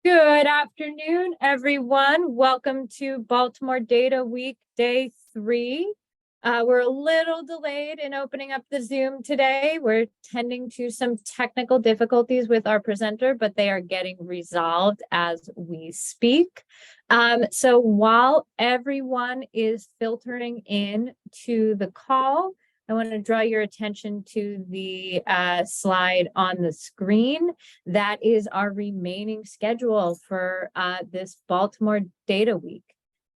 Good afternoon, everyone. Welcome to Baltimore Data Week, Day 3. We're a little delayed in opening up the Zoom today. We're tending to some technical difficulties with our presenter, but they are getting resolved as we speak. So while everyone is filtering in to the call, I want to draw your attention to the slide on the screen. That is our remaining schedule for this Baltimore Data Week.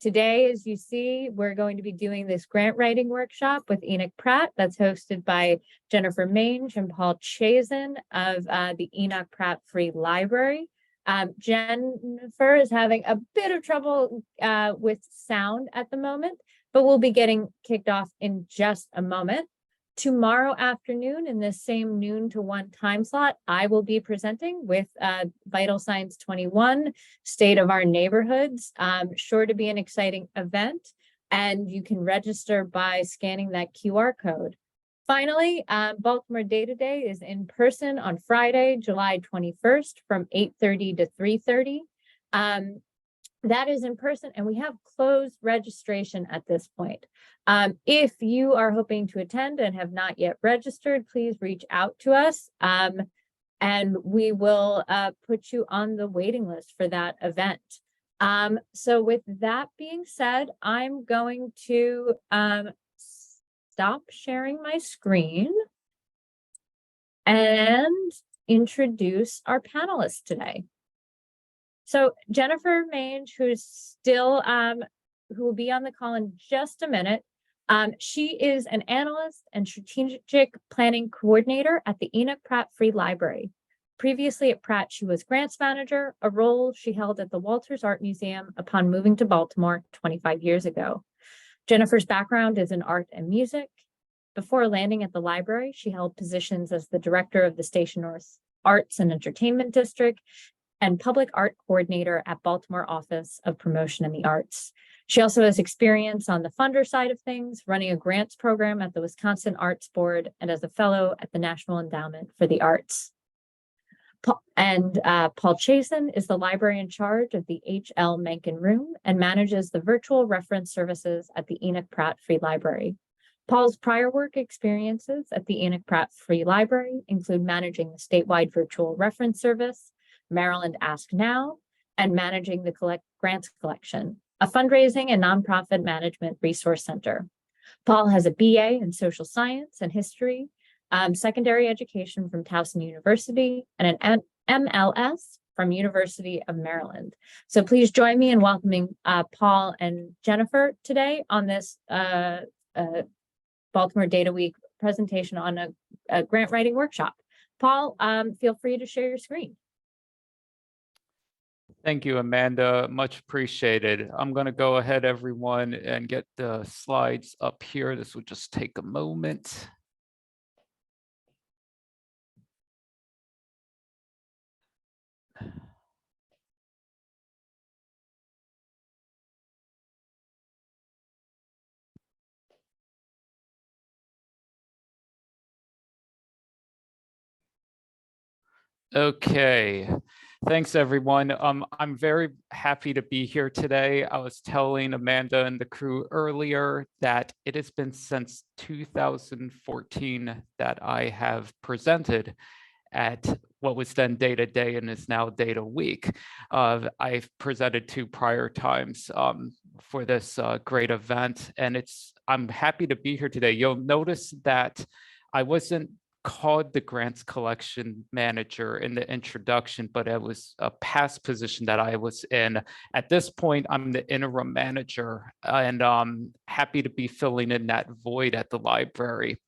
Today, as you see, we're going to be doing this grant writing workshop with Enoch Pratt that's hosted by Jenifer Mange and Paul Chasen of the Enoch Pratt Free Library. Jenifer is having a bit of trouble with sound at the moment, but we'll be getting kicked off in just a moment. Tomorrow afternoon in this same noon to 1 time slot, I will be presenting with Vital Signs 21, State of Our Neighborhoods. Sure to be an exciting event, and you can register by scanning that QR code. Finally, Baltimore Data Day is in person on Friday, July 21st from 8:30 to 3:30. That is in person, and we have closed registration at this point. If you are hoping to attend and have not yet registered, please reach out to us, and we will put you on the waiting list for that event. So with that being said, I'm going to stop sharing my screen and introduce our panelists today. So Jenifer Mange, who will be on the call in just a minute. She is an analyst and strategic planning coordinator at the Enoch Pratt Free Library. Previously at Pratt, she was grants manager, a role she held at the Walters Art Museum upon moving to Baltimore 25 years ago. Jenifer's background is in art and music. Before landing at the library, she held positions as the director of the Station North Arts and Entertainment District and public art coordinator at Baltimore Office of Promotion in the Arts. She also has experience on the funder side of things, running a grants program at the Wisconsin Arts Board and as a fellow at the National Endowment for the Arts. Paul Chasen is the library in charge of the H.L. Mencken Room and manages the virtual reference services at the Enoch Pratt Free Library. Paul's prior work experiences at the Enoch Pratt Free Library include managing the statewide virtual reference service, Maryland Ask Now, and managing the grants collection, a fundraising and nonprofit management resource center. Paul has a BA in social science and history, secondary education from Towson University, and an MLS from University of Maryland. So please join me in welcoming Paul and Jenifer today on this Baltimore Data Week presentation on a grant writing workshop. Paul, feel free to share your screen. Thank you, Amanda. Much appreciated. I'm going to go ahead, everyone, and get the slides up here. This will just take a moment. Okay. Thanks, everyone. I'm very happy to be here today. I was telling Amanda and the crew earlier that it has been since 2014 that I have presented at what was then Data Day and is now Data Week. I've presented 2 prior times for this great event, and I'm happy to be here today. You'll notice that I wasn't called the grants collection manager in the introduction, but it was a past position that I was in. At this point, I'm the interim manager, and I'm happy to be filling in that void at the library,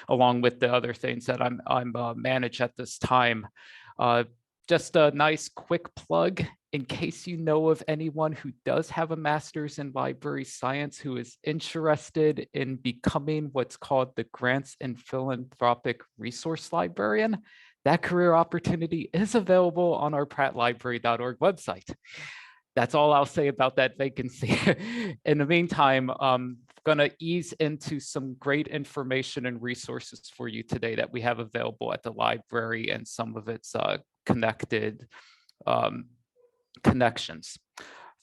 along with the other things that I'm manage at this time. Just a nice quick plug in case you know of anyone who does have a master's in library science who is interested in becoming what's called the Grants and Philanthropic Resource Librarian. That career opportunity is available on our prattlibrary.org website. That's all I'll say about that vacancy. In the meantime, I'm going to ease into some great information and resources for you today that we have available at the library, and some of it's connected connections.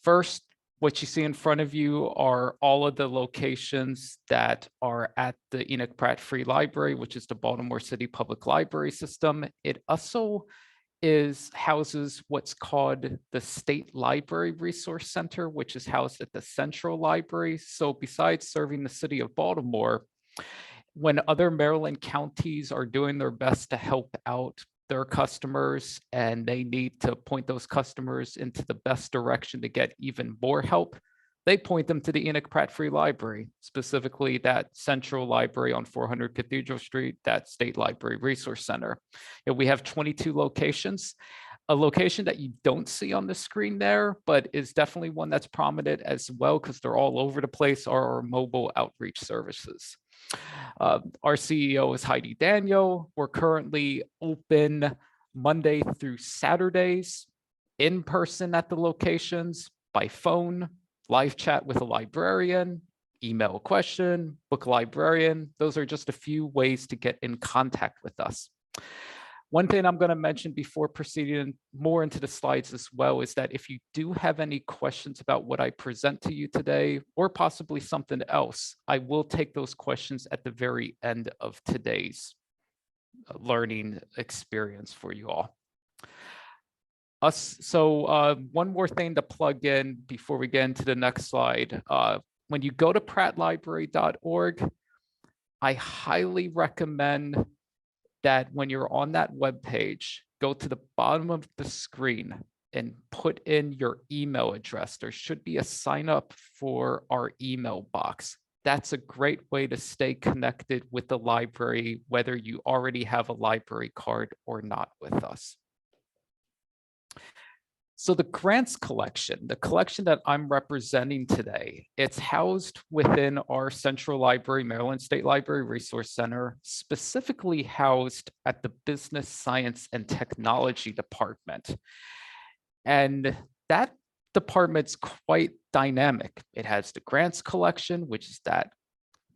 First, what you see in front of you are all of the locations that are at the Enoch Pratt Free Library, which is the Baltimore City Public Library System. It also houses what's called the State Library Resource Center, which is housed at the Central Library. So besides serving the city of Baltimore, when other Maryland counties are doing their best to help out their customers and they need to point those customers into the best direction to get even more help, they point them to the Enoch Pratt Free Library, specifically that Central Library on 400 Cathedral Street, that State Library Resource Center. And we have 22 locations. A location that you don't see on the screen there, but is definitely one that's prominent as well because they're all over the place, are our mobile outreach services. Our CEO is Heidi Daniel. We're currently open Monday through Saturdays, in person at the locations, by phone, live chat with a librarian, email a question, book a librarian. Those are just a few ways to get in contact with us. One thing I'm going to mention before proceeding more into the slides as well is that if you do have any questions about what I present to you today, or possibly something else, I will take those questions at the very end of today's learning experience for you all. One more thing to plug in before we get into the next slide. When you go to prattlibrary.org, I highly recommend that when you're on that web page, go to the bottom of the screen and put in your email address. There should be a sign up for our email box. That's a great way to stay connected with the library, whether you already have a library card or not with us. So the grants collection, the collection that I'm representing today, it's housed within our Central Library, Maryland State Library Resource Center, specifically housed at the Business Science and Technology Department. And that department's quite dynamic. It has the grants collection, which is that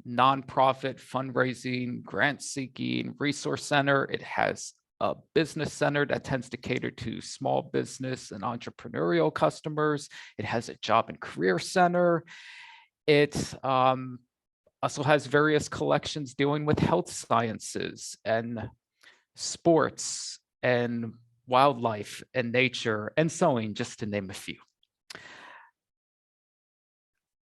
nonprofit fundraising, grant seeking resource center. It has a business center that tends to cater to small business and entrepreneurial customers. It has a job and career center. It also has various collections dealing with health sciences and sports and wildlife and nature and sewing, just to name a few.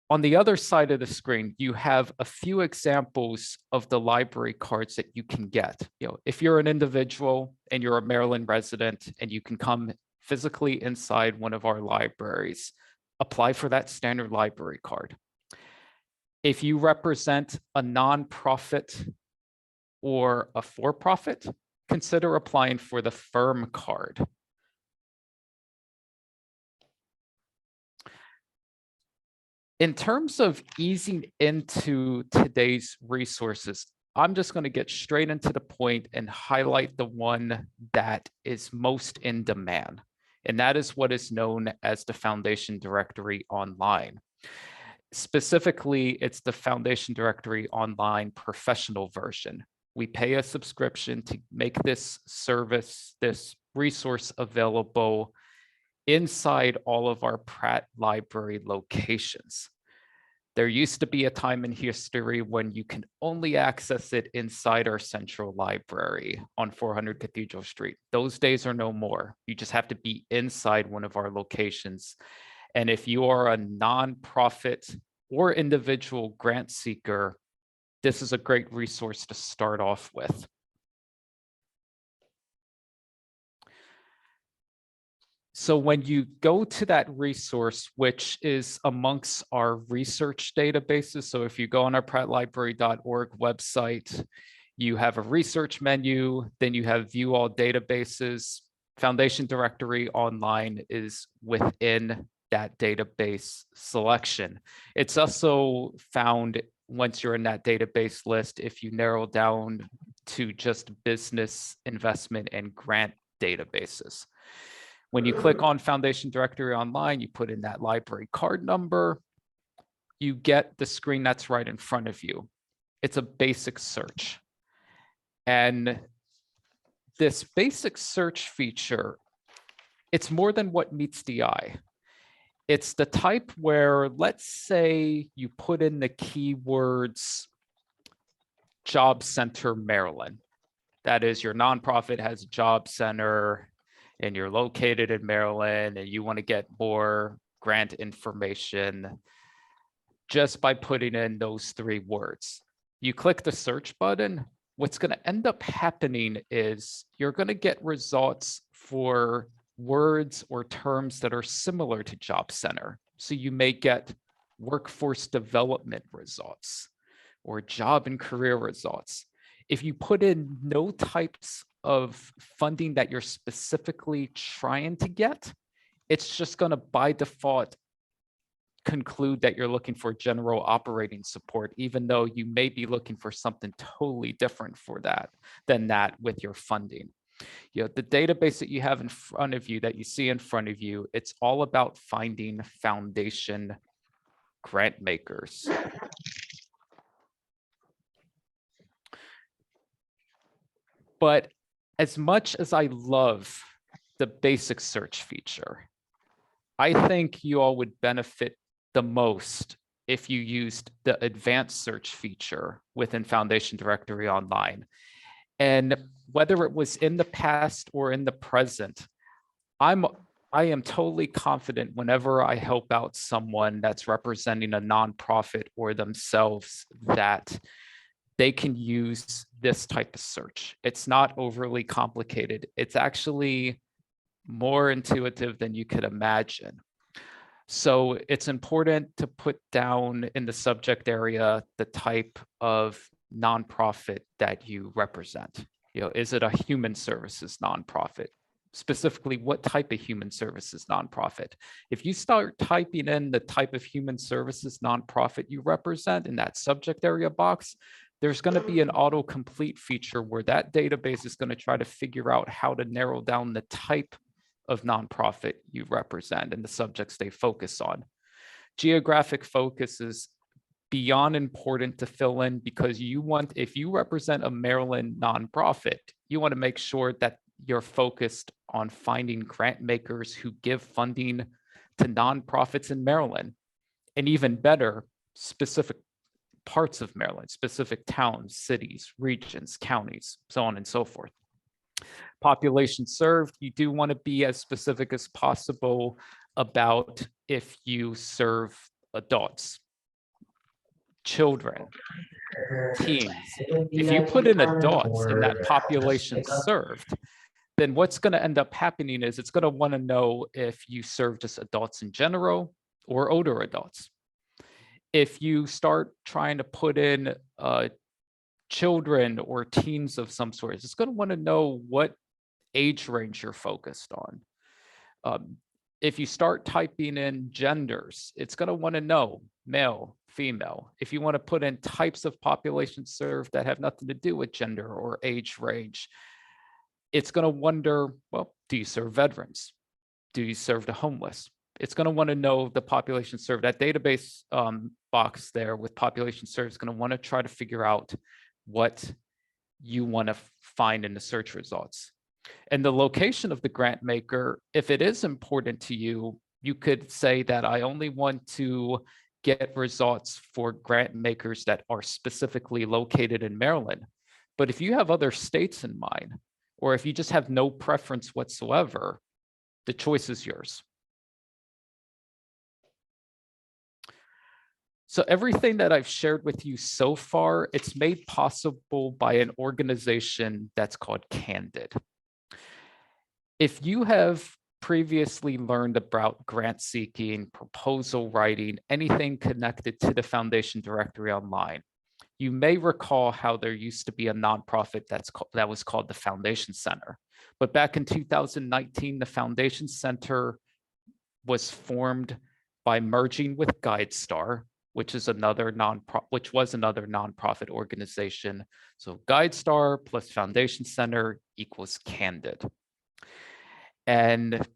On the other side of the screen, you have a few examples of the library cards that you can get. If you're an individual and you're a Maryland resident and you can come physically inside one of our libraries, apply for that standard library card. If you represent a nonprofit or a for-profit, consider applying for the firm card. In terms of easing into today's resources, I'm just going to get straight into the point and highlight the one that is most in demand. And that is what is known as the Foundation Directory Online. Specifically, it's the Foundation Directory Online professional version. We pay a subscription to make this service, this resource available inside all of our Pratt Library locations. There used to be a time in history when you can only access it inside our Central Library on 400 Cathedral Street. Those days are no more. You just have to be inside one of our locations. And if you are a nonprofit or individual grant seeker, this is a great resource to start off with. So when you go to that resource, which is amongst our research databases, so if you go on our prattlibrary.org website, you have a research menu, then you have view all databases. Foundation Directory Online is within that database selection. It's also found once you're in that database list, if you narrow down to just business, investment, and grant databases. When you click on Foundation Directory Online, you put in that library card number, you get the screen that's right in front of you. It's a basic search. And this basic search feature It's more than what meets the eye. It's the type where, let's say you put in the keywords Job Center Maryland. That is, your nonprofit has a job center and you're located in Maryland and you want to get more grant information just by putting in those 3 words. You click the search button. What's going to end up happening is you're going to get results for words or terms that are similar to job center. So you may get workforce development results or job and career results. If you put in no types of funding that you're specifically trying to get, it's just going to by default conclude that you're looking for general operating support, even though you may be looking for something totally different for that than that with your funding. You know, the database that you have in front of you, that you see in front of you, it's all about finding foundation grant makers. But as much as I love the basic search feature, I think you all would benefit the most if you used the advanced search feature within Foundation Directory Online. And whether it was in the past or in the present, I am totally confident whenever I help out someone that's representing a nonprofit or themselves that they can use this type of search. It's not overly complicated. It's actually more intuitive than you could imagine. So it's important to put down in the subject area the type of nonprofit that you represent. You know, is it a human services nonprofit? Specifically, what type of human services nonprofit? If you start typing in the type of human services nonprofit you represent in that subject area box, there's going to be an autocomplete feature where that database is going to try to figure out how to narrow down the type of nonprofit you represent and the subjects they focus on. Geographic focus is beyond important to fill in because you want, if you represent a Maryland nonprofit, you want to make sure that you're focused on finding grant makers who give funding to nonprofits in Maryland, and even better, specific parts of Maryland, specific towns, cities, regions, counties, so on and so forth. Population served, you do want to be as specific as possible about if you serve adults, children, teens. If you put in adults in that population served, then what's going to end up happening is it's going to want to know if you serve just adults in general or older adults. If you start trying to put in children or teens of some sort, it's going to want to know what age range you're focused on. If you start typing in genders, it's going to want to know male, female. If you want to put in types of population served that have nothing to do with gender or age range, it's going to wonder, well, do you serve veterans? Do you serve the homeless? It's going to want to know the population served. That database box there with population served is going to want to try to figure out what you want to find in the search results. And the location of the grant maker, if it is important to you, you could say that I only want to get results for grant makers that are specifically located in Maryland. But if you have other states in mind, or if you just have no preference whatsoever, the choice is yours. So everything that I've shared with you so far, it's made possible by an organization that's called Candid. If you have previously learned about grant seeking, proposal writing, anything connected to the Foundation Directory Online, you may recall how there used to be a nonprofit that was called the Foundation Center. But back in 2019, the Foundation Center was formed by merging with GuideStar, which was another nonprofit organization. So GuideStar plus Foundation Center equals Candid. And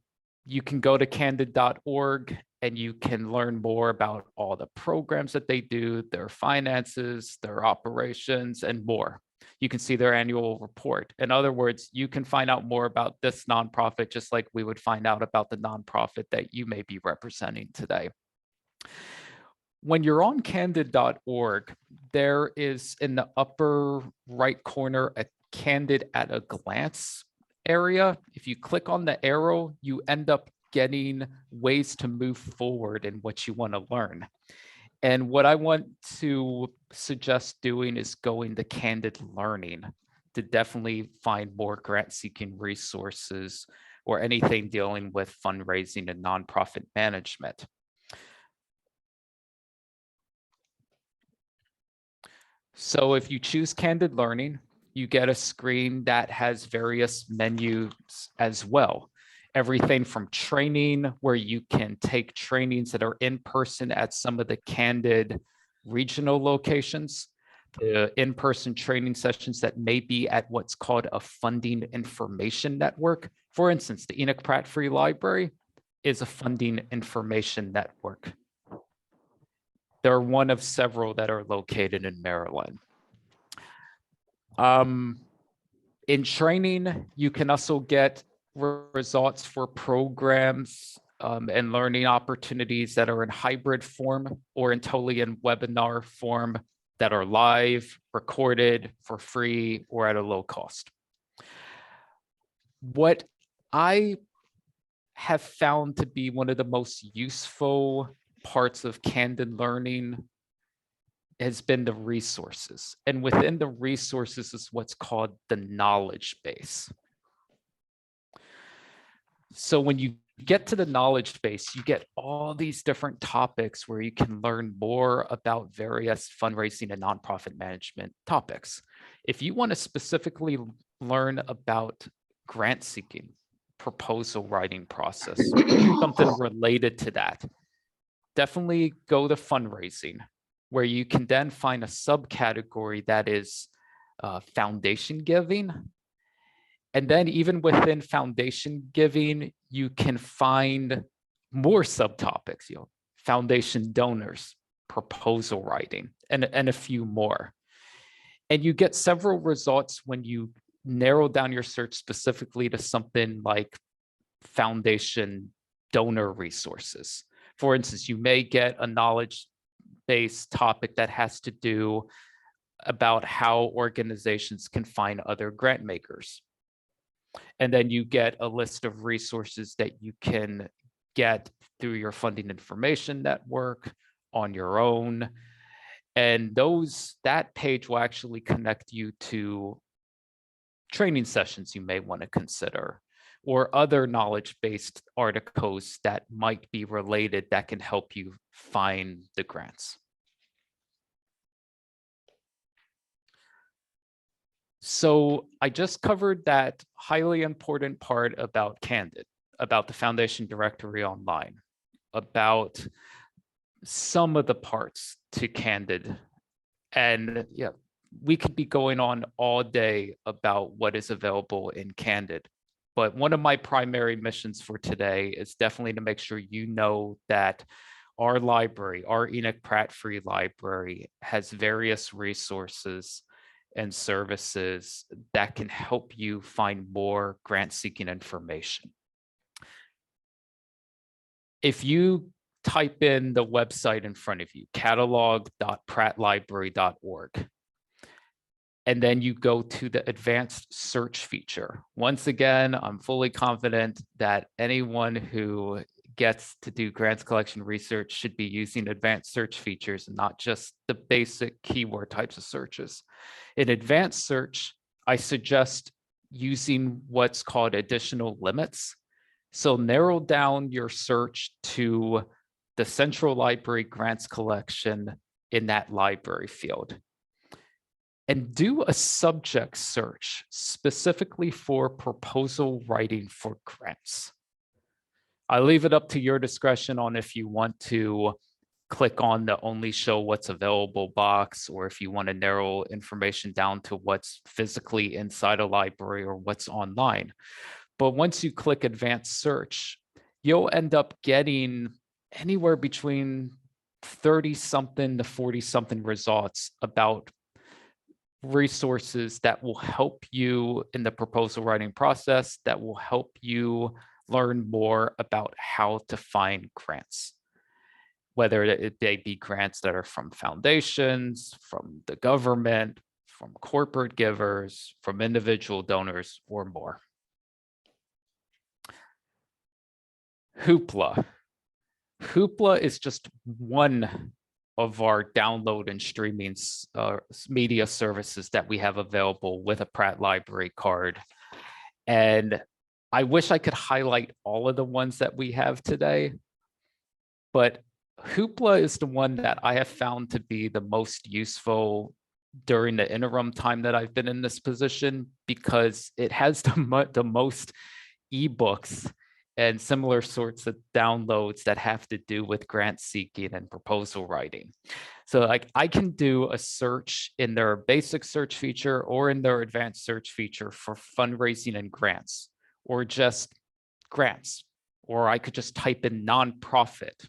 you can go to candid.org and you can learn more about all the programs that they do, their finances, their operations, and more. You can see their annual report. In other words, you can find out more about this nonprofit just like we would find out about the nonprofit that you may be representing today. When you're on candid.org, there is in the upper right corner a Candid at a glance area. If you click on the arrow, you end up getting ways to move forward in what you want to learn. And what I want to suggest doing is going to Candid Learning to definitely find more grant seeking resources or anything dealing with fundraising and nonprofit management. So if you choose Candid Learning, you get a screen that has various menus as well. Everything from training, where you can take trainings that are in person at some of the Candid regional locations, to in-person training sessions that may be at what's called a funding information network. For instance, the Enoch Pratt Free Library is a funding information network. They're one of several that are located in Maryland. In training, you can also get results for programs and learning opportunities that are in hybrid form or totally in webinar form that are live, recorded for free or at a low cost. What I have found to be one of the most useful parts of Candid Learning has been the resources. And within the resources is what's called the knowledge base. So when you get to the knowledge base, you get all these different topics where you can learn more about various fundraising and nonprofit management topics. If you want to specifically learn about grant seeking, proposal writing process, something related to that, definitely go to fundraising, where you can then find a subcategory that is foundation giving. And then even within foundation giving, you can find more subtopics, foundation donors, proposal writing, and a few more. And you get several results when you narrow down your search specifically to something like foundation donor resources. For instance, you may get a knowledge-based topic that has to do about how organizations can find other grant makers. And then you get a list of resources that you can get through your funding information network on your own. And that page will actually connect you to training sessions you may want to consider, or other knowledge-based articles that might be related that can help you find the grants. So I just covered that highly important part about Candid, about the Foundation Directory Online, about some of the parts to Candid. And yeah, we could be going on all day about what is available in Candid. But one of my primary missions for today is definitely to make sure you know that our library, our Enoch Pratt Free Library, has various resources and services that can help you find more grant-seeking information. If you type in the website in front of you, catalog.prattlibrary.org, and then you go to the advanced search feature. Once again, I'm fully confident that anyone who gets to do grants collection research should be using advanced search features and not just the basic keyword types of searches. In advanced search, I suggest using what's called additional limits. So narrow down your search to the Central Library grants collection in that library field. And do a subject search specifically for proposal writing for grants. I leave it up to your discretion on if you want to click on the only show what's available box, or if you want to narrow information down to what's physically inside a library or what's online. But once you click advanced search, you'll end up getting anywhere between 30 something to 40 something results about resources that will help you in the proposal writing process, that will help you learn more about how to find grants, whether they be grants that are from foundations, from the government, from corporate givers, from individual donors, or more. Hoopla. Hoopla is just one of our download and streaming media services that we have available with a Pratt Library card. And I wish I could highlight all of the ones that we have today, but Hoopla is the one that I have found to be the most useful during the interim time that I've been in this position, because it has the most ebooks and similar sorts of downloads that have to do with grant seeking and proposal writing. So like I can do a search in their basic search feature or in their advanced search feature for fundraising and grants, or just grants, or I could just type in nonprofit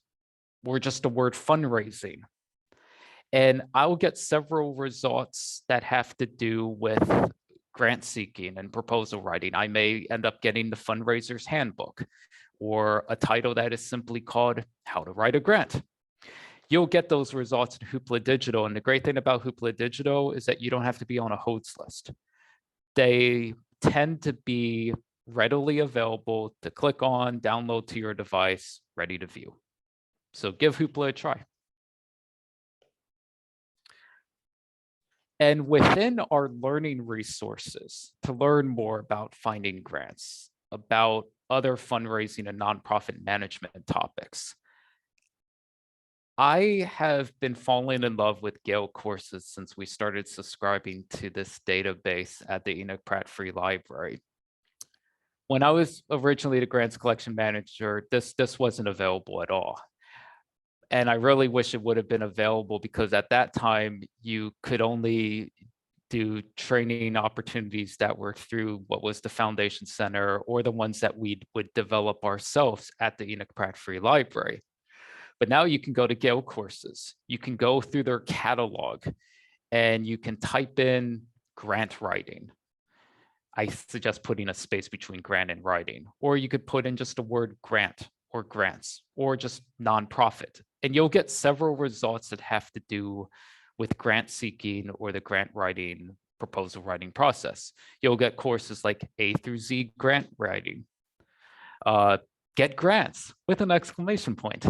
or just the word fundraising. And I'll get several results that have to do with grant seeking and proposal writing. I may end up getting the fundraiser's handbook, or a title that is simply called How to Write a Grant. You'll get those results in Hoopla Digital. And the great thing about Hoopla Digital is that you don't have to be on a HOTS list. They tend to be readily available to click on, download to your device, ready to view. So give Hoopla a try. And within our learning resources to learn more about finding grants, about other fundraising and nonprofit management topics, I have been falling in love with Gale courses since we started subscribing to this database at the Enoch Pratt Free Library. When I was originally the grants collection manager, this wasn't available at all. And I really wish it would have been available, because at that time you could only do training opportunities that were through what was the Foundation Center, or the ones that we would develop ourselves at the Enoch Pratt Free Library. But now you can go to Gale courses, you can go through their catalog, and you can type in grant writing. I suggest putting a space between grant and writing, or you could put in just the word grant or grants, or just nonprofit. And you'll get several results that have to do with grant seeking or the grant writing, proposal writing process. You'll get courses like A through Z grant writing, get grants with an exclamation point,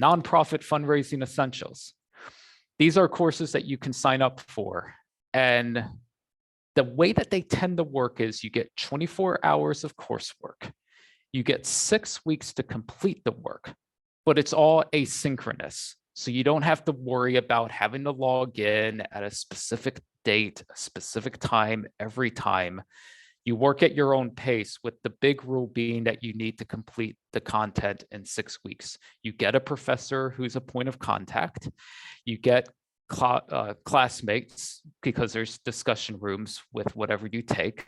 nonprofit fundraising essentials. These are courses that you can sign up for. And the way that they tend to work is you get 24 hours of coursework. You get 6 weeks to complete the work, but it's all asynchronous. So you don't have to worry about having to log in at a specific date, a specific time, every time. You work at your own pace, with the big rule being that you need to complete the content in 6 weeks. You get a professor who's a point of contact. You get classmates, because there's discussion rooms with whatever you take.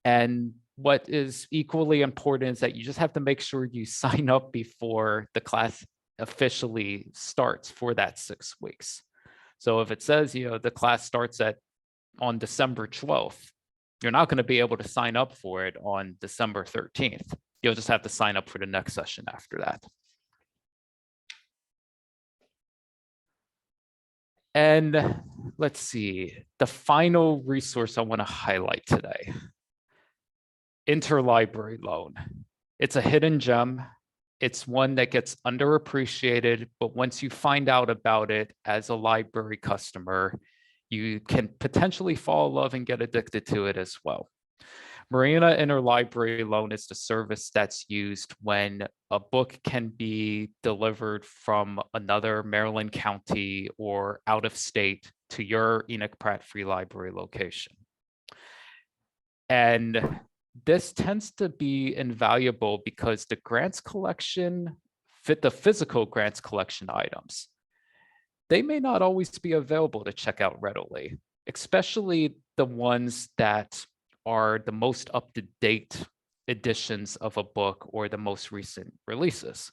And what is equally important is that you just have to make sure you sign up before the class officially starts for that 6 weeks. So if it says, the class starts on December 12th, you're not going to be able to sign up for it on December 13th. You'll just have to sign up for the next session after that. And let's see, the final resource I want to highlight today, interlibrary loan. It's a hidden gem. It's one that gets underappreciated, but once you find out about it as a library customer, you can potentially fall in love and get addicted to it as well. Marina Interlibrary Loan is the service that's used when a book can be delivered from another Maryland county or out of state to your Enoch Pratt Free Library location. And this tends to be invaluable because the grants collection, the physical grants collection items, they may not always be available to check out readily, especially the ones that are the most up-to-date editions of a book or the most recent releases.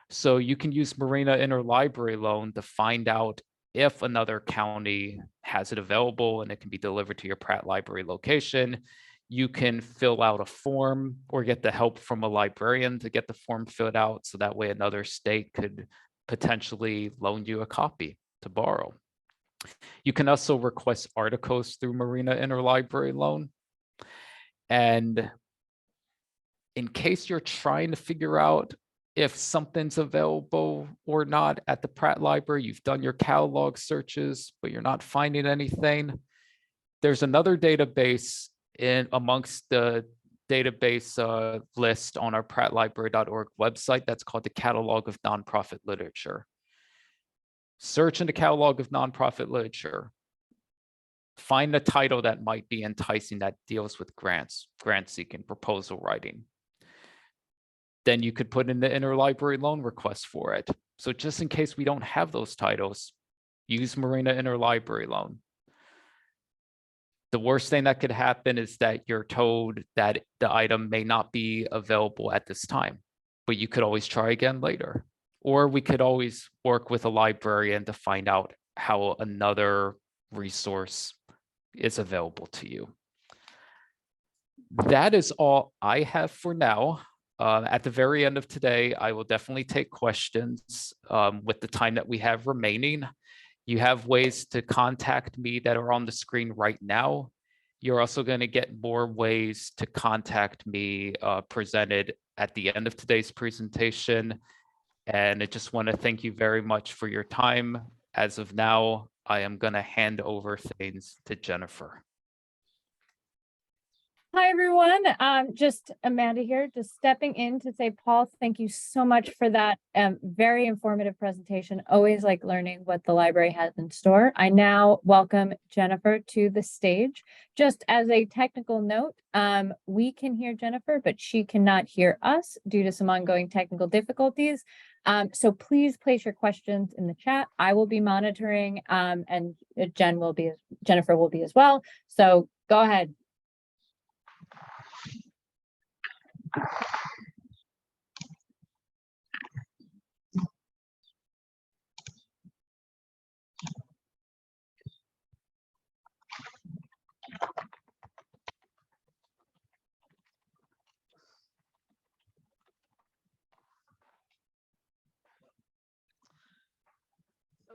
So you can use Marina Interlibrary Loan to find out if another county has it available and it can be delivered to your Pratt Library location, you can fill out a form or get the help from a librarian to get the form filled out. So that way another state could potentially loan you a copy to borrow. You can also request articles through Marina Interlibrary Loan. And in case you're trying to figure out if something's available or not at the Pratt Library, you've done your catalog searches, but you're not finding anything, there's another database in amongst the database list on our prattlibrary.org website that's called the Catalog of Nonprofit Literature. Search in the Catalog of Nonprofit Literature. Find a title that might be enticing that deals with grants, grant seeking, proposal writing. Then you could put in the interlibrary loan request for it. So just in case we don't have those titles, use Marina Interlibrary Loan. The worst thing that could happen is that you're told that the item may not be available at this time, but you could always try again later. Or we could always work with a librarian to find out how another resource is available to you. That is all I have for now. At the very end of today, I will definitely take questions with the time that we have remaining. You have ways to contact me that are on the screen right now. You're also going to get more ways to contact me presented at the end of today's presentation. And I just want to thank you very much for your time. As of now, I am going to hand over things to Jenifer. Hi, everyone. Just Amanda here, just stepping in to say, Paul, thank you so much for that very informative presentation. Always like learning what the library has in store. I now welcome Jenifer to the stage. Just as a technical note, we can hear Jenifer, but she cannot hear us due to some ongoing technical difficulties. So please place your questions in the chat. I will be monitoring and Jenifer will be as well. So go ahead.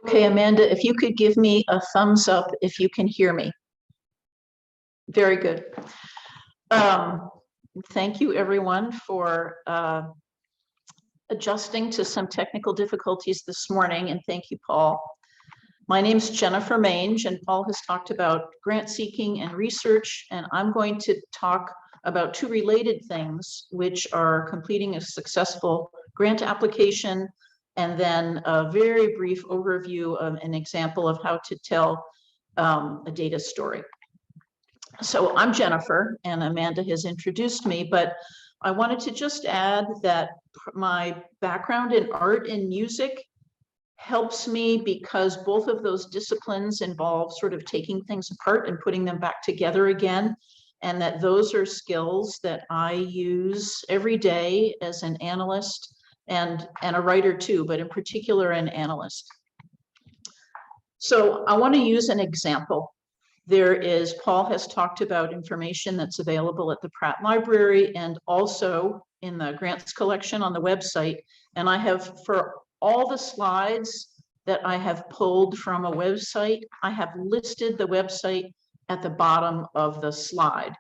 Okay, Amanda, if you could give me a thumbs up if you can hear me. Very good. Thank you, everyone, for adjusting to some technical difficulties this morning, and thank you, Paul. My name is Jenifer Mange, and Paul has talked about grant seeking and research, and I'm going to talk about two related things, which are completing a successful grant application, and then a very brief overview of an example of how to tell a data story. So I'm Jenifer, and Amanda has introduced me, but I wanted to just add that my background in art and music helps me because both of those disciplines involve sort of taking things apart and putting them back together again, and that those are skills that I use every day as an analyst and a writer too, but in particular an analyst. So I want to use an example. Paul has talked about information that's available at the Pratt Library and also in the grants collection on the website. And I have, for all the slides that I have pulled from a website, I have listed the website at the bottom of the slide.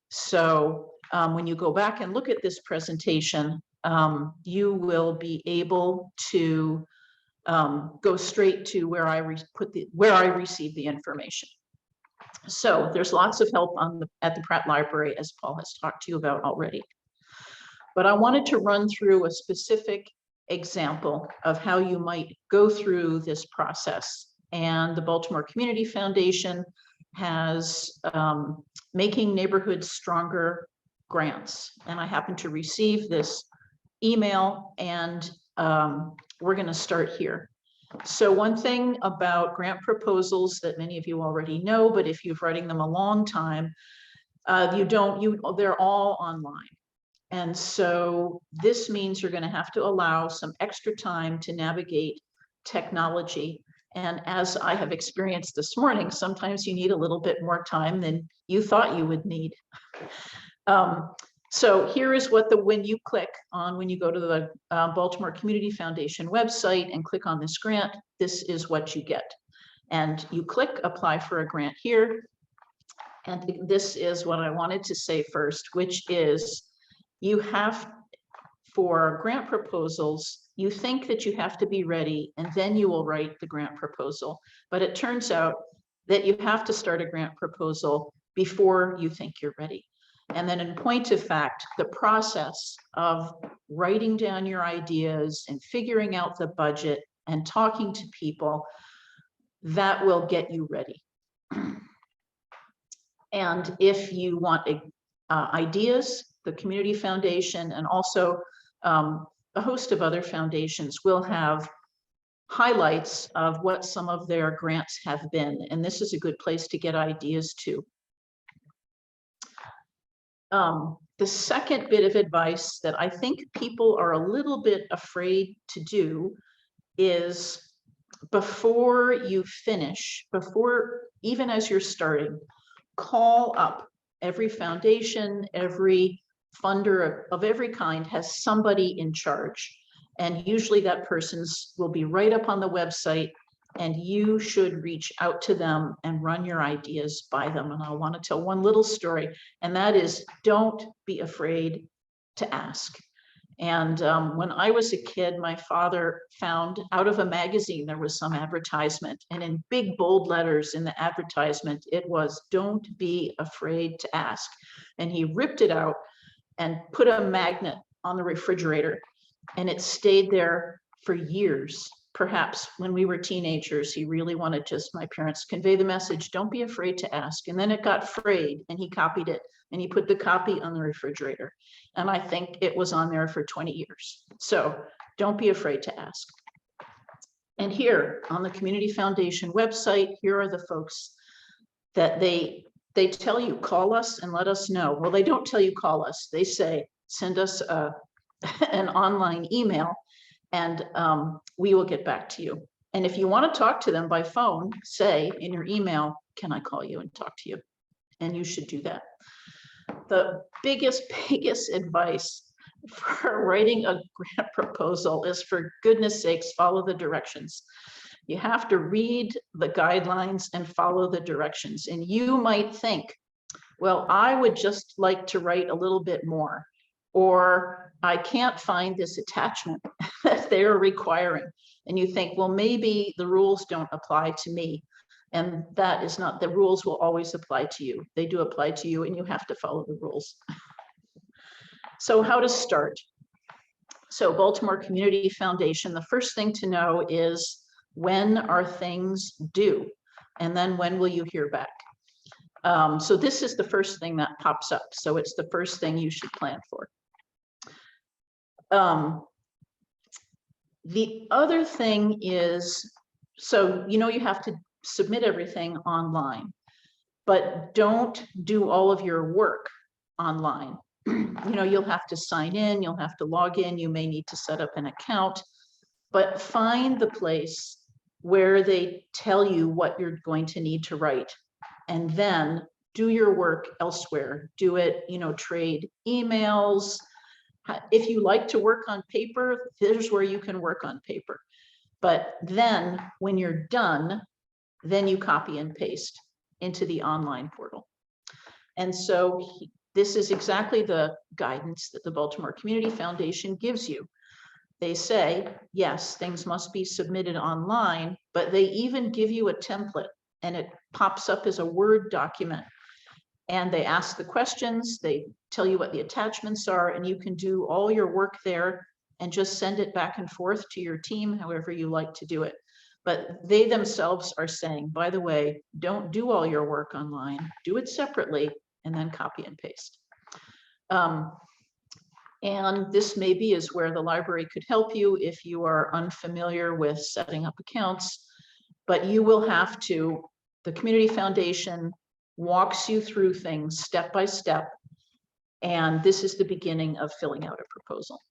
So when you go back and look at this presentation, you will be able to go straight to where I receive the information. So there's lots of help at the Pratt Library, as Paul has talked to you about already. But I wanted to run through a specific example of how you might go through this process. And the Baltimore Community Foundation has Making Neighborhoods Stronger grants. And I happened to receive this email, and we're going to start here. So one thing about grant proposals that many of you already know, but if you've writing them a long time, they're all online. And so this means you're going to have to allow some extra time to navigate technology And as I have experienced this morning, sometimes you need a little bit more time than you thought you would need. So here is what when you click on, when you go to the Baltimore Community Foundation website and click on this grant, this is what you get. And you click apply for a grant here. And this is what I wanted to say first, which is you have, for grant proposals, you think that you have to be ready and then you will write the grant proposal. But it turns out that you have to start a grant proposal before you think you're ready. And then in point of fact, the process of writing down your ideas and figuring out the budget and talking to people, that will get you ready. And if you want ideas, the Community Foundation and also a host of other foundations will have highlights of what some of their grants have been. And this is a good place to get ideas too. The second bit of advice that I think people are a little bit afraid to do is before you finish, even as you're starting, call up every foundation, every funder of every kind has somebody in charge. And usually that person's will be right up on the website, and you should reach out to them and run your ideas by them. And I want to tell one little story, and that is, don't be afraid to ask. And when I was a kid, my father found out of a magazine, there was some advertisement, and in big bold letters in the advertisement, it was, don't be afraid to ask. And he ripped it out and put a magnet on the refrigerator, and it stayed there for years. Perhaps when we were teenagers, he really wanted just my parents to convey the message, don't be afraid to ask. And then it got frayed and he copied it and he put the copy on the refrigerator. And I think it was on there for 20 years. So don't be afraid to ask. And here on the Community Foundation website, here are the folks that they tell you, call us and let us know. Well, they don't tell you call us. They say, send us an online email and we will get back to you. And if you want to talk to them by phone, say in your email, can I call you and talk to you? And you should do that. The biggest advice for writing a grant proposal is, for goodness sakes, follow the directions. You have to read the guidelines and follow the directions. And you might think, well, I would just like to write a little bit more, or I can't find this attachment that they're requiring. And you think, well, maybe the rules don't apply to me. And that is not, the rules will always apply to you. They do apply to you and you have to follow the rules. So how to start? So Baltimore Community Foundation, the first thing to know is, when are things due? And then when will you hear back? So this is the first thing that pops up. So it's the first thing you should plan for. The other thing is, so you have to submit everything online, but don't do all of your work online. You'll have to sign in, you'll have to log in, you may need to set up an account, but find the place where they tell you what you're going to need to write, and then do your work elsewhere. Do it, trade emails. If you like to work on paper, here's where you can work on paper. But then when you're done, then you copy and paste into the online portal. And so this is exactly the guidance that the Baltimore Community Foundation gives you. They say, yes, things must be submitted online, but they even give you a template, and it pops up as a Word document. And they ask the questions, they tell you what the attachments are, and you can do all your work there and just send it back and forth to your team, however you like to do it. But they themselves are saying, by the way, don't do all your work online, do it separately, and then copy and paste. And this maybe is where the library could help you if you are unfamiliar with setting up accounts, but you will have to, the Community Foundation walks you through things step by step, and this is the beginning of filling out a proposal.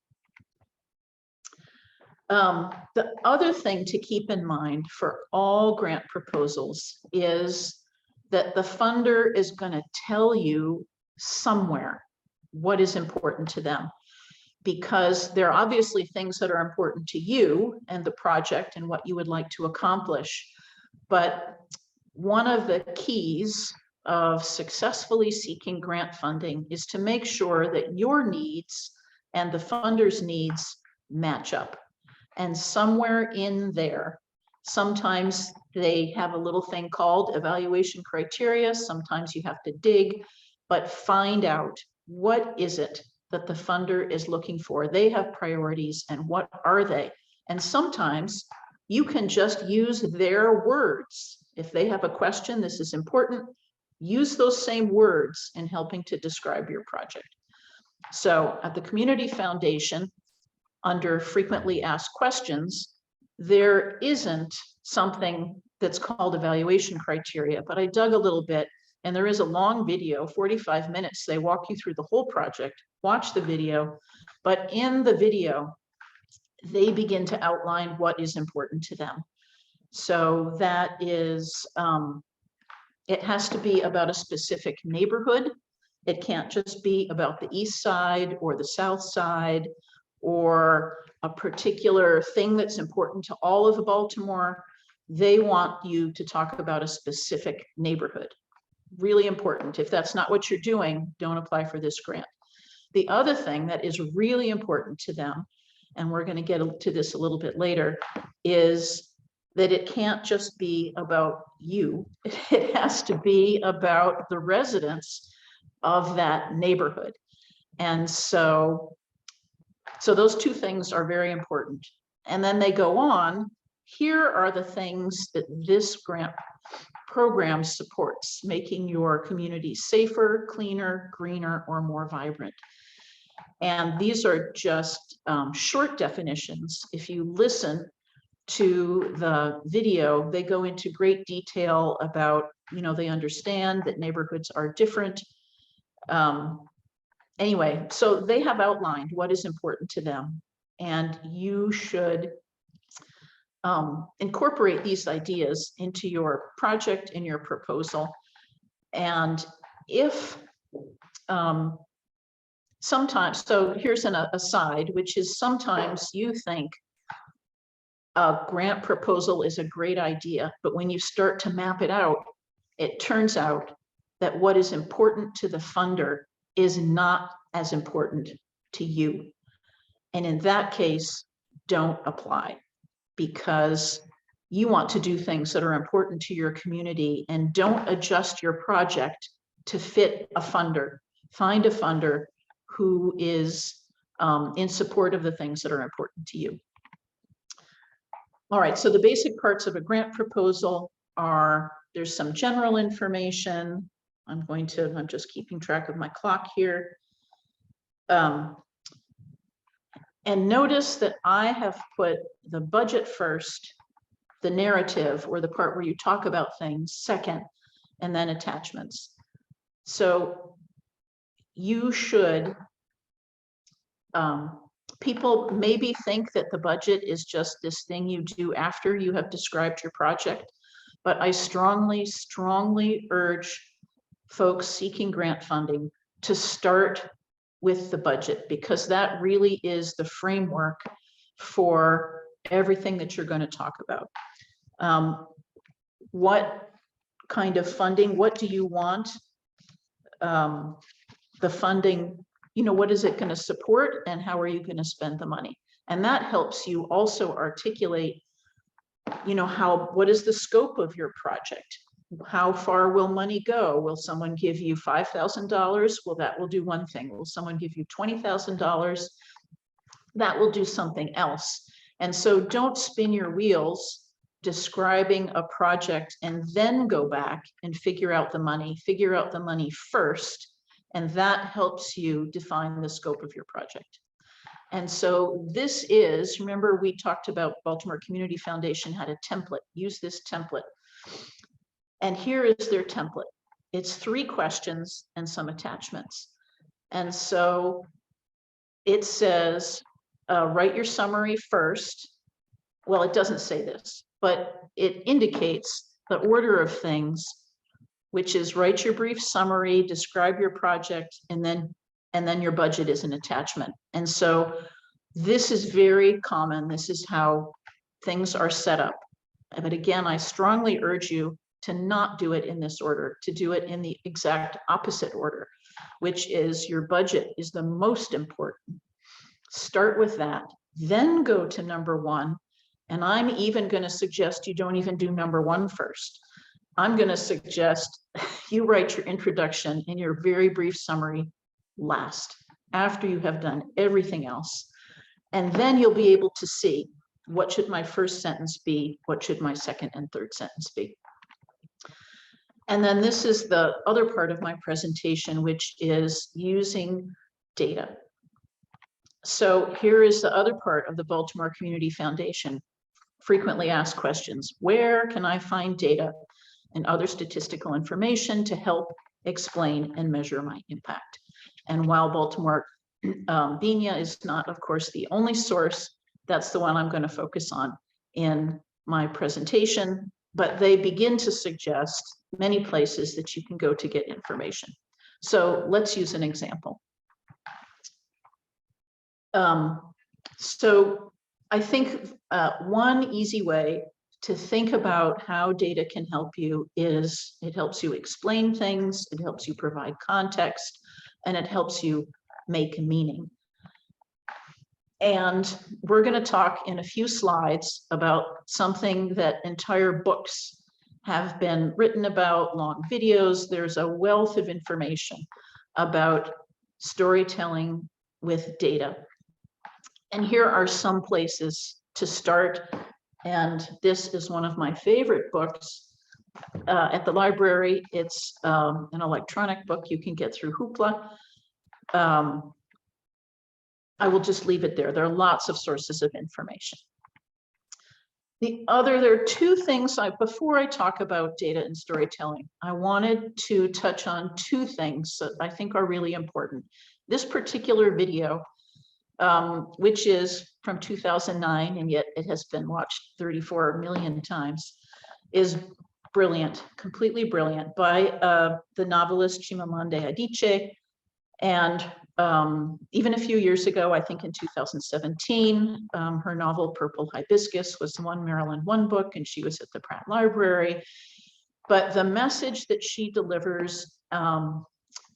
The other thing to keep in mind for all grant proposals is that the funder is going to tell you somewhere what is important to them, because there are obviously things that are important to you and the project and what you would like to accomplish. But one of the keys of successfully seeking grant funding is to make sure that your needs and the funder's needs match up. And somewhere in there, sometimes they have a little thing called evaluation criteria. Sometimes you have to dig, but find out what is it that the funder is looking for. They have priorities, and what are they? And sometimes you can just use their words. If they have a question, this is important, use those same words in helping to describe your project. So at the Community Foundation, under frequently asked questions, there isn't something that's called evaluation criteria, but I dug a little bit, and there is a long video, 45 minutes. They walk you through the whole project. Watch the video, but in the video, they begin to outline what is important to them. So that is, it has to be about a specific neighborhood. It can't just be about the east side or the south side, or a particular thing that's important to all of Baltimore. They want you to talk about a specific neighborhood. Really important. If that's not what you're doing, don't apply for this grant. The other thing that is really important to them, and we're going to get to this a little bit later, is that it can't just be about you. It has to be about the residents of that neighborhood. And so those two things are very important. And then they go on, here are the things that this grant program supports: making your community safer, cleaner, greener, or more vibrant. And these are just short definitions. If you listen to the video, they go into great detail about, they understand that neighborhoods are different. Anyway, so they have outlined what is important to them, and you should incorporate these ideas into your project, in your proposal. And if sometimes, so here's an aside, which is sometimes you think a grant proposal is a great idea, but when you start to map it out, it turns out that what is important to the funder is not as important to you. And in that case, don't apply, because you want to do things that are important to your community, and don't adjust your project to fit a funder. Find a funder who is in support of the things that are important to you. All right, so the basic parts of a grant proposal are, there's some general information. I'm just keeping track of my clock here. And notice that I have put the budget first, the narrative, or the part where you talk about things, second, and then attachments. So you should, people maybe think that the budget is just this thing you do after you have described your project, but I strongly, strongly urge folks seeking grant funding to start with the budget, because that really is the framework for everything that you're going to talk about. What kind of funding, what do you want? The funding, what is it going to support, and how are you going to spend the money? And that helps you also articulate, what is the scope of your project? How far will money go? Will someone give you $5,000? Well, that will do one thing. Will someone give you $20,000? That will do something else. And so don't spin your wheels describing a project and then go back and figure out the money first. And that helps you define the scope of your project. And so this is, remember we talked about Baltimore Community Foundation had a template. Use this template. And here is their template. It's 3 questions and some attachments. And so it says, write your summary first. well, it doesn't say this, but it indicates the order of things, which is write your brief summary, describe your project, and then your budget is an attachment. And so this is very common. This is how things are set up. But again, I strongly urge you to not do it in this order, to do it in the exact opposite order, which is your budget is the most important. Start with that, then go to number one. And I'm even going to suggest you don't even do number one first. I'm going to suggest you write your introduction and your very brief summary last, after you have done everything else. And then you'll be able to see, what should my first sentence be? What should my second and third sentence be? And then this is the other part of my presentation, which is using data. So here is the other part of the Baltimore Community Foundation. Frequently asked questions. Where can I find data and other statistical information to help explain and measure my impact? And while Baltimore BINA is not, of course, the only source, that's the one I'm going to focus on in my presentation, but they begin to suggest many places that you can go to get information. So let's use an example. So I think one easy way to think about how data can help you is it helps you explain things, it helps you provide context, and it helps you make meaning. And we're going to talk in a few slides about something that entire books have been written about, long videos. There's a wealth of information about storytelling with data. And here are some places to start. And this is one of my favorite books at the library. It's an electronic book you can get through Hoopla. I will just leave it there. There are lots of sources of information. There are two things before I talk about data and storytelling, I wanted to touch on two things that I think are really important. This particular video, which is from 2009, and yet it has been watched 34 million times, is brilliant, completely brilliant, by the novelist Chimamanda Adichie. And even a few years ago, I think in 2017, her novel Purple Hibiscus was the one Maryland One book, and she was at the Pratt Library. But the message that she delivers,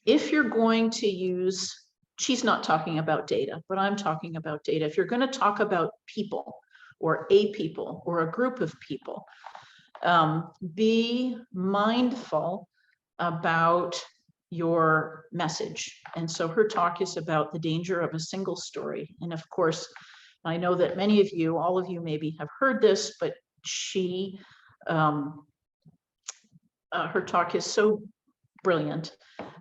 if you're going to use, she's not talking about data, but I'm talking about data. If you're going to talk about people or a group of people, be mindful about your message. And so her talk is about the danger of a single story. And of course, I know that many of you, all of you maybe have heard this, but her talk is so brilliant.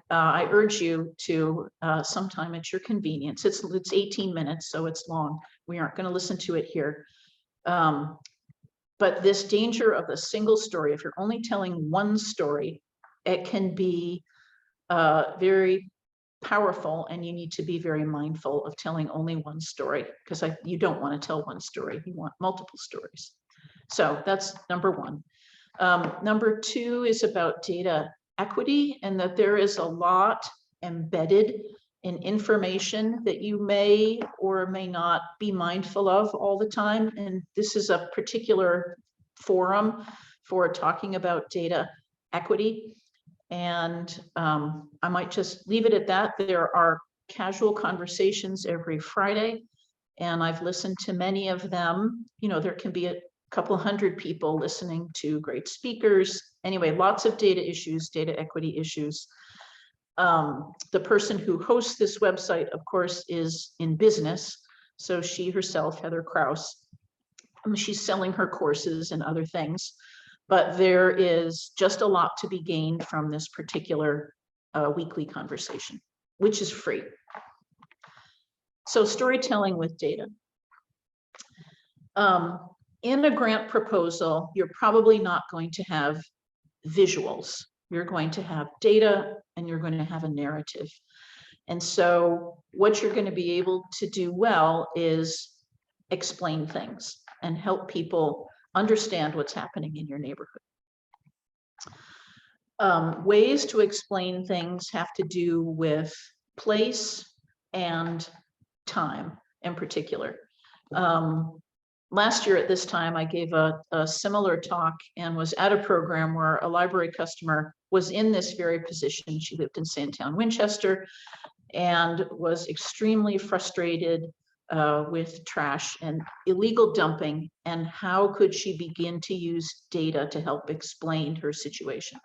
I urge you to sometime at your convenience. It's 18 minutes, so it's long. We aren't going to listen to it here. But this danger of a single story, if you're only telling one story, it can be very powerful, and you need to be very mindful of telling only one story, because you don't want to tell one story, you want multiple stories. So that's number one. Number two is about data equity, and that there is a lot embedded in information that you may or may not be mindful of all the time. And this is a particular forum for talking about data equity. And I might just leave it at that. There are casual conversations every Friday, and I've listened to many of them. You know, there can be a couple hundred people listening to great speakers. Anyway, lots of data issues, data equity issues. The person who hosts this website, of course, is in business. So she herself, Heather Kraus, she's selling her courses and other things. But there is just a lot to be gained from this particular weekly conversation, which is free. So storytelling with data. In a grant proposal, you're probably not going to have visuals. You're going to have data, and you're going to have a narrative. And so what you're going to be able to do well is explain things. and help people understand what's happening in your neighborhood. Ways to explain things have to do with place and time in particular. Last year at this time, I gave a similar talk and was at a program where a library customer was in this very position. She lived in Sandtown, Winchester, and was extremely frustrated with trash and illegal dumping, and how could she begin to use data to help explain her situation.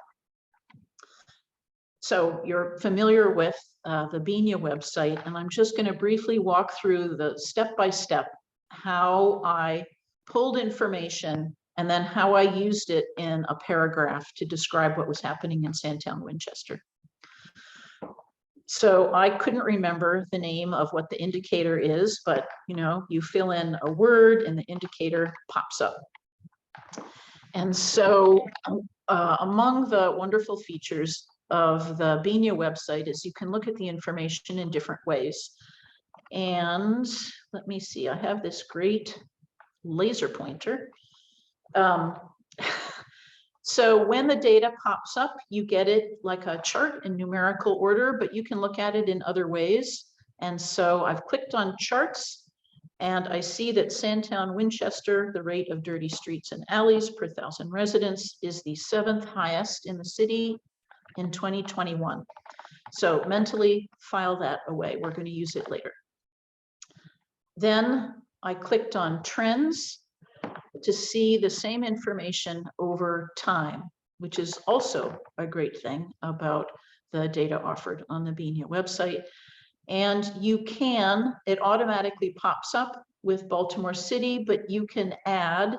So you're familiar with the BINIA website, and I'm just going to briefly walk through the step-by-step how I pulled information and then how I used it in a paragraph to describe what was happening in Sandtown, Winchester. So I couldn't remember the name of what the indicator is, but you fill in a word and the indicator pops up. And so among the wonderful features of the BINIA website is you can look at the information in different ways. And let me see, I have this great laser pointer. So when the data pops up, you get it like a chart in numerical order, but you can look at it in other ways. And so I've clicked on charts, and I see that Sandtown, Winchester, the rate of dirty streets and alleys per 1,000 residents is the 7th highest in the city in 2021. So mentally file that away. We're going to use it later. Then I clicked on trends to see the same information over time, which is also a great thing about the data offered on the BINIA website. And it automatically pops up with Baltimore City, but you can add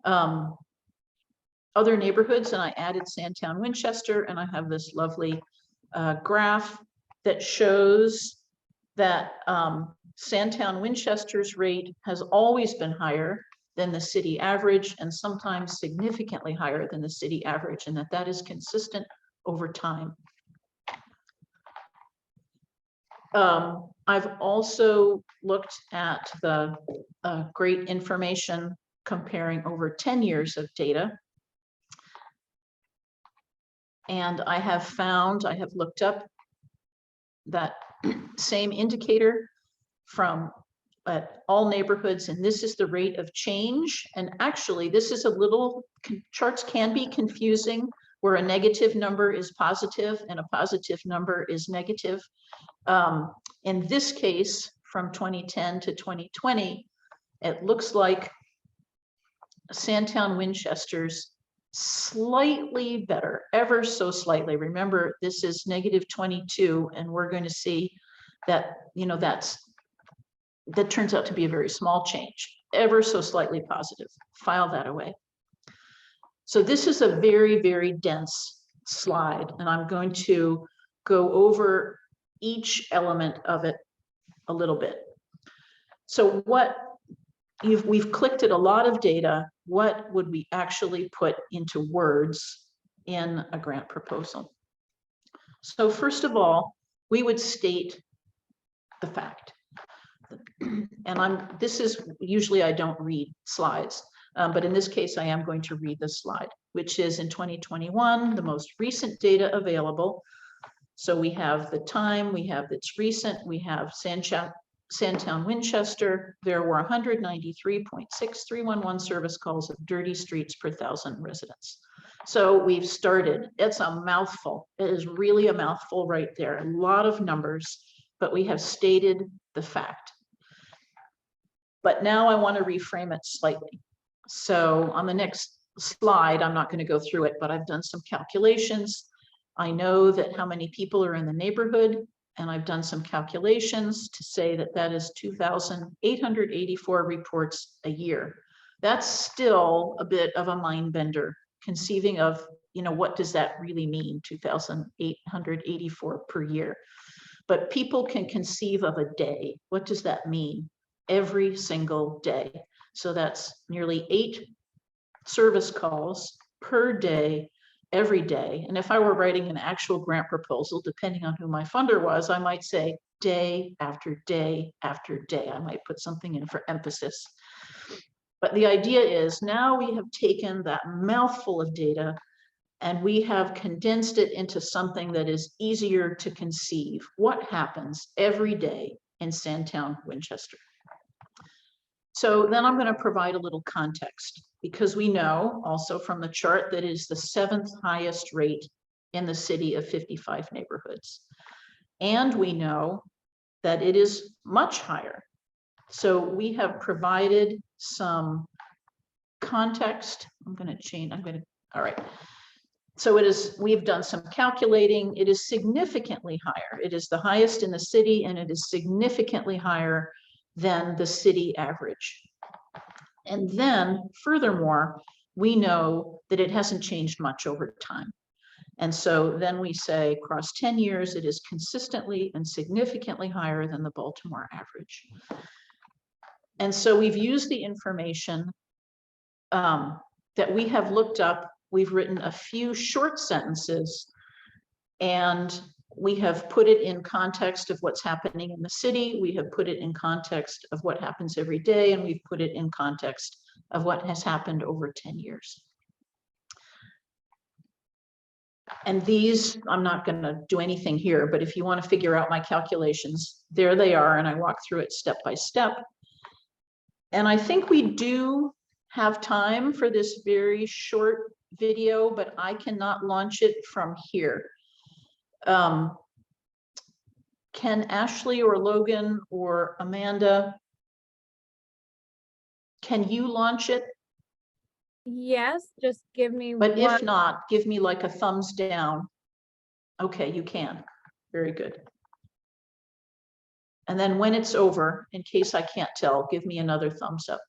other neighborhoods, and I added Sandtown, Winchester, and I have this lovely graph that shows that Sandtown, Winchester's rate has always been higher than the city average, and sometimes significantly higher than the city average, and that is consistent over time. I've also looked at the great information comparing over 10 years of data. And I have looked up that same indicator from all neighborhoods, and this is the rate of change. And actually, this is charts can be confusing, where a negative number is positive and a positive number is negative. In this case, from 2010 to 2020, it looks like Sandtown, Winchester's slightly better, ever so slightly. Remember, this is -22, and we're going to see that, that turns out to be a very small change, ever so slightly positive. File that away. So this is a very, very dense slide, and I'm going to go over each element of it a little bit. So we've clicked at a lot of data. What would we actually put into words in a grant proposal? So first of all, we would state the fact. And usually I don't read slides, but in this case, I am going to read this slide, which is in 2021, the most recent data available. So we have the time, we have it's recent, we have Sandtown, Winchester. There were 193.6311 service calls of dirty streets per 1,000 residents. So we've started. It's a mouthful. It is really a mouthful right there. A lot of numbers, but we have stated the fact. But now I want to reframe it slightly. So on the next slide, I'm not going to go through it, but I've done some calculations. I know that how many people are in the neighborhood, and I've done some calculations to say that that is 2,884 reports a year. That's still a bit of a mind bender, conceiving of, what does that really mean, 2,884 per year? But people can conceive of a day. What does that mean? Every single day. So that's nearly 8 service calls per day, every day. And if I were writing an actual grant proposal, depending on who my funder was, I might say day after day after day. I might put something in for emphasis. But the idea is now we have taken that mouthful of data and we have condensed it into something that is easier to conceive. What happens every day in Sandtown, Winchester? So then I'm going to provide a little context, because we know also from the chart that it is the 7th highest rate in the city of 55 neighborhoods. And we know that it is much higher. So we have provided some context. All right. So we've done some calculating. It is significantly higher. It is the highest in the city, and it is significantly higher than the city average. And then furthermore, we know that it hasn't changed much over time. And so then we say across 10 years, it is consistently and significantly higher than the Baltimore average. And so we've used the information that we have looked up. We've written a few short sentences, and we have put it in context of what's happening in the city. We have put it in context of what happens every day, and we've put it in context of what has happened over 10 years. And these, I'm not going to do anything here, but if you want to figure out my calculations, there they are, and I walk through it step by step. And I think we do have time for this very short video, but I cannot launch it from here. Can Ashley or Logan or Amanda, can you launch it? Yes, just give me But one. if not, give me like a thumbs down. Okay, you can. Very good. And then when it's over, in case I can't tell, give me another thumbs up.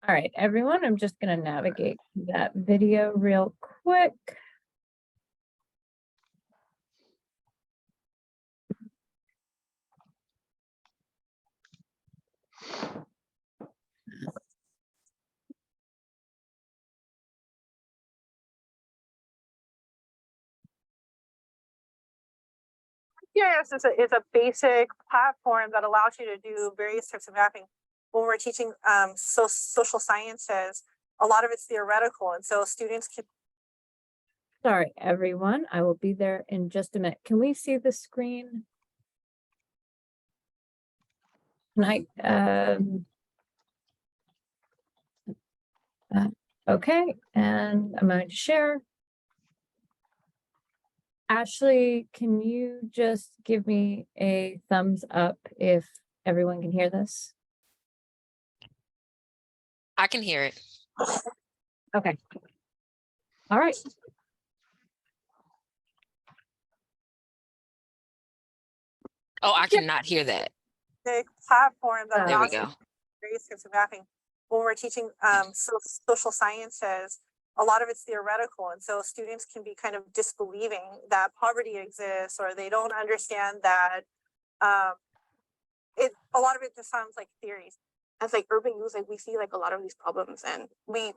All right, everyone, I'm just going to navigate that video real quick. GIS is a basic platform that allows you to do various types of mapping. When we're teaching social sciences, a lot of it's theoretical, and so students can. Sorry, everyone, I will be there in just a minute. Can we see the screen? Okay, and I'm going to share. Ashley, can you just give me a thumbs up if everyone can hear this? I can hear it. Okay. All right. Oh, I cannot hear that. Big platform that There we allows you go. to do various types of mapping. When we're teaching social sciences, a lot of it's theoretical, and so students can be kind of disbelieving that poverty exists, or they don't understand that a lot of it just sounds like theories. As like urban youth, like we see like a lot of these problems, and we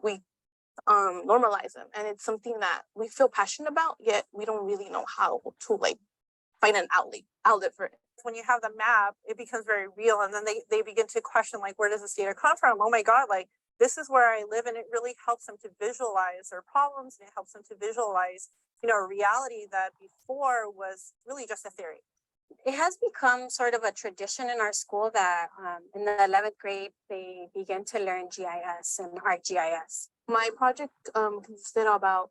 normalize them, and it's something that we feel passionate about, yet we don't really know how to like find an outlet for it. When you have the map, it becomes very real, and then they begin to question like, where does this data come from? Oh my God, like this is where I live, and it really helps them to visualize their problems, and it helps them to visualize, a reality that before was really just a theory. It has become sort of a tradition in our school that in the 11th grade, they begin to learn GIS and ArcGIS. My project consisted about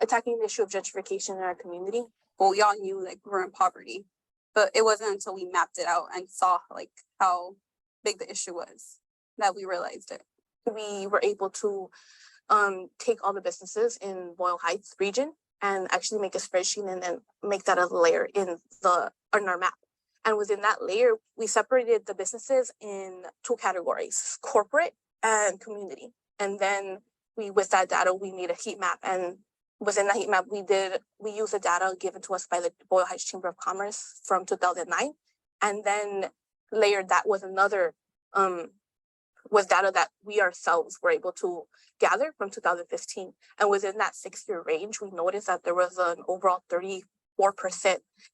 attacking the issue of gentrification in our community. Well, we all knew like we were in poverty, but it wasn't until we mapped it out and saw like how big the issue was that we realized it. We were able to take all the businesses in Boyle Heights region and actually make a spreadsheet and then make that a layer in our map. And within that layer, we separated the businesses in 2 categories, corporate and community. And then with that data, we made a heat map. And within that heat map, we used the data given to us by the Boyle Heights Chamber of Commerce from 2009, and then layered that with another with data that we ourselves were able to gather from 2015. And within that 6-year range, we noticed that there was an overall 34%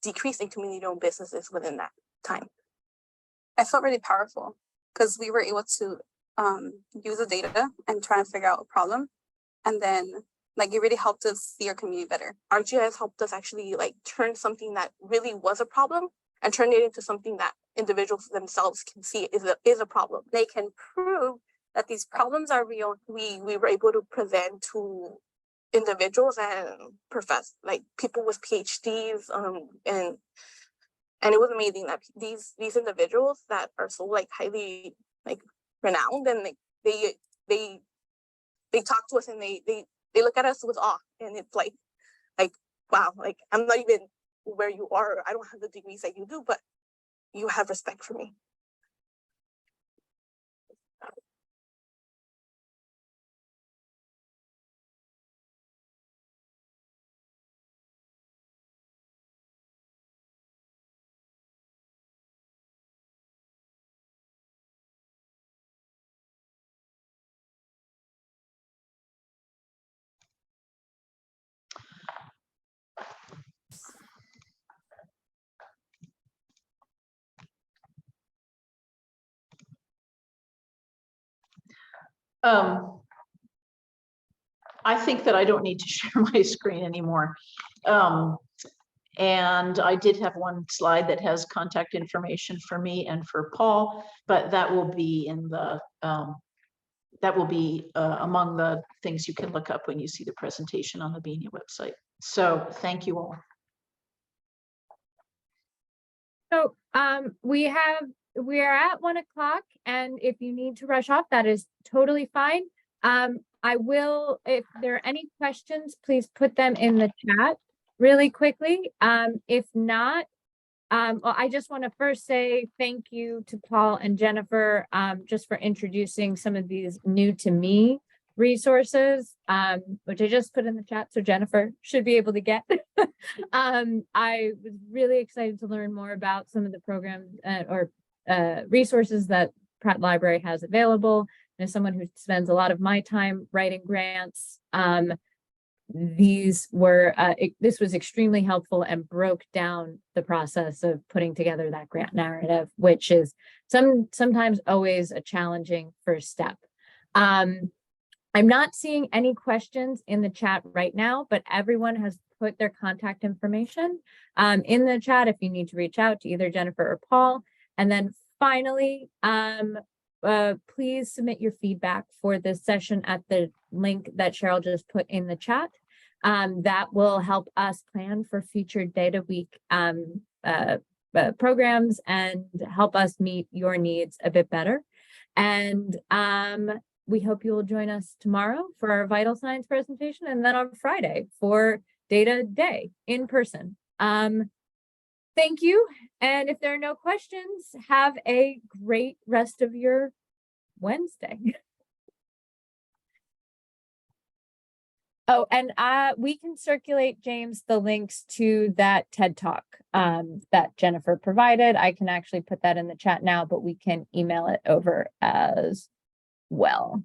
decrease in community-owned businesses within that time. I felt really powerful because we were able to use the data and try and figure out a problem. And then like it really helped us see our community better. ArcGIS helped us actually like turn something that really was a problem and turn it into something that individuals themselves can see is a problem. They can prove that these problems are real. We were able to present to individuals and like people with PhDs, and it was amazing that these individuals that are so like highly like renowned, and like they talk to us, and they look at us with awe, and it's like wow, like I'm not even where you are. I don't have the degrees that you do, but you have respect for me. I think that I don't need to share my screen anymore. And I did have one slide that has contact information for me and for Paul, but that will be in the among the things you can look up when you see the presentation on the BENIA website. So thank you all. So we are at 1 o'clock, and if you need to rush off, that is totally fine. I will, if there are any questions, please put them in the chat really quickly. If not, well, I just want to first say thank you to Paul and Jenifer just for introducing some of these new to me resources, which I just put in the chat, so Jenifer should be able to get. I was really excited to learn more about some of the programs or resources that Pratt Library has available. And as someone who spends a lot of my time writing grants, this was extremely helpful and broke down the process of putting together that grant narrative, which is sometimes always a challenging first step. I'm not seeing any questions in the chat right now, but everyone has put their contact information in the chat if you need to reach out to either Jenifer or Paul. And then finally, please submit your feedback for this session at the link that Cheryl just put in the chat. That will help us plan for future Data Week programs and help us meet your needs a bit better. And we hope you will join us tomorrow for our vital signs presentation, and then on Friday for Data Day in person. Thank you. And if there are no questions, have a great rest of your Wednesday. Oh, and we can circulate, James, the links to that TED Talk that Jenifer provided. I can actually put that in the chat now, but we can email it over as well.